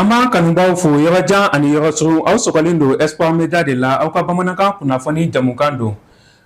Ama kanumbaw fo yarajan ani yarasuru aw sokalindo Espoir Media de la aw ka bamanankan kunnafoni jamukan don.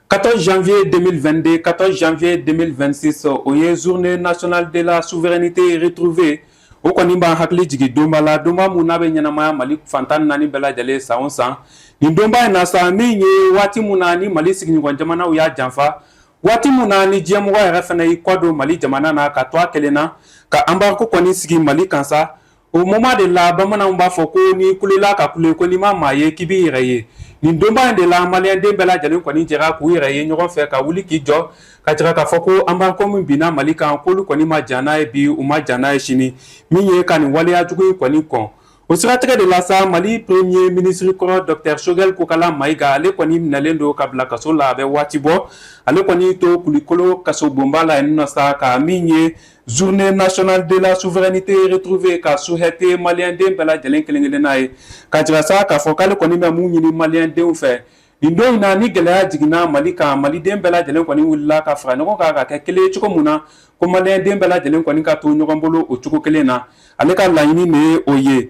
14 janvier 2022, 14 janvier 2026 o ye journée nationale de la souveraineté retrouvée. O kɔni b'an hakili jigi donba la donba mun n'a bɛ ɲɛnamaya Mali fantan naani bɛɛ lajɛlen san o san. Nin donba in na sa min ye waati mun na ni Mali sigiɲɔgɔn jamanaw y'a janfa. Waati mun na ni diɲɛmɔgɔ yɛrɛ fana y'i kɔ don Mali jamana na ka to a kelen na ka embargo kɔni sigi Mali kan sa. O moment de la bamananw b'a fɔ ko ni kulela ka kule ko ni ma maa ye k'i b'i yɛrɛ ye. Nin donba in de la maliyɛnden bɛɛ lajɛlen kɔni jɛra k'u yɛrɛ ye ɲɔgɔn fɛ ka wuli k'i jɔ ka jira k'a fɔ ko embargo min binna Mali kan k'olu kɔni ma jan n'a ye bi u ma jan n'a ye sini min ye ka nin waleya jugu in kɔni kɔn. O siratigɛ de la sa Mali premier ministre kɔrɔ Dr Choguel Kokala Mayiga ale kɔni minɛlen don ka bila kaso la a bɛ waati bɔ ale kɔni to kulikolo kaso bonba la yen nɔ sa ka min ye journée nationale de la souveraineté retrouvée ka souhaité maliyɛnden bɛɛ lajɛlen kelen-kelen n'a ye ka jira sa k'a fɔ k'ale kɔni bɛ mun ɲini maliyɛndenw fɛ. Nin don in na ni gɛlɛya jiginna Mali kan maliden bɛɛ lajɛlen kɔni wulila ka fara ɲɔgɔn kan ka kɛ kelen ye cogo mun na ko maliyɛnden bɛɛ lajɛlen kɔni ka to ɲɔgɔn bolo o cogo kelen na ale ka laɲini de ye o ye.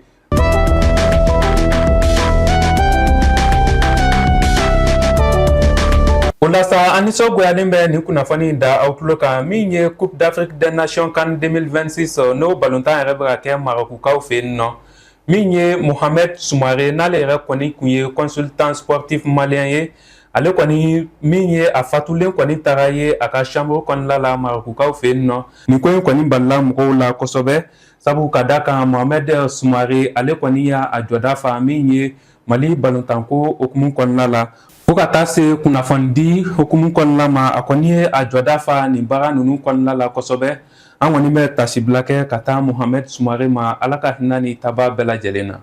O la sa an nisɔngoyalen bɛ nin kunnafoni da aw tulo kan min ye Coupe d'Afrique des Nations CAN 2026 n'o balontan yɛrɛ bɛ ka kɛ Marokukaw fɛ yen nɔ min ye Mohamed Soumare n'ale yɛrɛ kɔni kun ye consultant sportif malien ye ale kɔni min ye a fatulen kɔni taga ye a ka chambre kɔnɔna la Marokukaw fɛ yen nɔ nin ko in kɔni balila mɔgɔw la kosɛbɛ sabu ka da kan Mohamed Soumare ale kɔni y'a jɔda fa min ye Mali balontanko hukumu kɔnɔna la. Fo ka taa se kunnafoni hukumu kɔnɔna ma a kɔni ye a jɔda fa nin baara ninnu kɔnɔna la kosɛbɛ an kɔni bɛ tasibila kɛ ka taa Mohamed Soumare ma ala ka hinɛ ni taba bɛɛ lajɛlen na.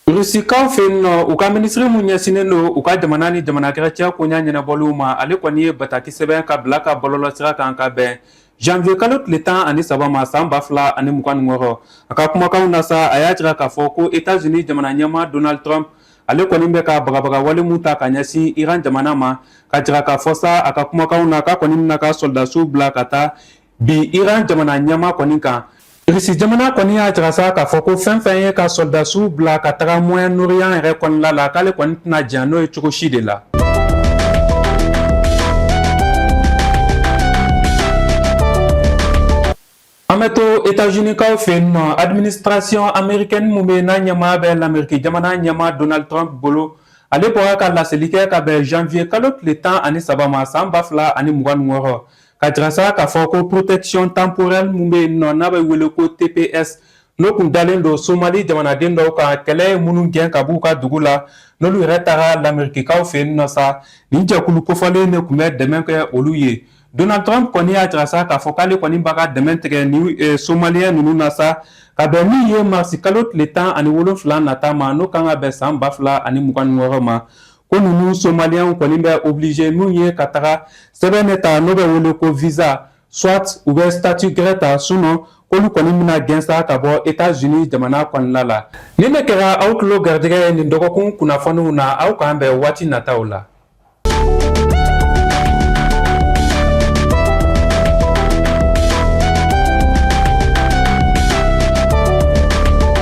Rusikaw fɛ yen nɔ u ka minisiri mun ɲɛsinnen don u ka jamana ni jamana kɛrɛcɛ koɲa ɲɛnabɔliw ma ale kɔni ye bataki sɛbɛn ka bila ka bɔlɔlɔsira kan ka bɛn janvier kalo tile 13 ma san 2026 a ka kumakanw na sa a y'a jira k'a fɔ ko États-Unis jamana ɲɛmaa Donald Trump ale kɔni bɛ ka bagabaga wale mun ta ka ɲɛsin Iran jamana ma ka jira k'a fɔ sa a ka kumakanw na k'a kɔni bɛna ka soldasiw bila ka taa bi Iran jamana ɲɛmaa kɔni kan. Irisi jamana kɔni y'a jira sa k'a fɔ ko fɛn fɛn ye ka soldasiw bila ka taga Moyen-Orient yɛrɛ kɔnɔna la k'ale kɔni tɛna jan n'o ye cogo si de la. An bɛ to États-Unis kaw fɛ yen nɔ administration américaine mun bɛ n'a ɲɛmaa bɛ l'Amérique jamana ɲɛmaa Donald Trump bolo ale bɔra ka laseli kɛ ka bɛn janvier kalo tile 13 ma san 2026 ka jira sa k'a fɔ ko protection temporelle mun bɛ yen nɔ n'a bɛ wele ko TPS n'o kun dalen don Somali jamanaden dɔw kan kɛlɛ ye minnu gɛn ka b'u ka dugu la n'olu yɛrɛ taga l'Amérique kaw fɛ yen nɔ sa nin jɛkulu kofɔlen de kun bɛ dɛmɛ kɛ olu ye. Donald Trump kɔni y'a jira sa k'a fɔ k'ale kɔni b'a ka dɛmɛ tigɛ ni Somaliyɛn ninnu na sa ka bɛn min ye marisi kalo tile 17 nata ma n'o kan ka bɛn san 2026 ma ko ninnu Somaliyɛnw kɔni bɛ obligé n'u ye ka taga sɛbɛn de ta n'o bɛ wele ko visa soit u bɛ statut grec ta sinon k'olu kɔni bɛna gɛn sa ka bɔ États-Unis jamana kɔnɔna la. Nin de kɛra aw tulo garijɛgɛ ye nin dɔgɔkun kunnafoniw na aw k'an bɛn waati nataw la.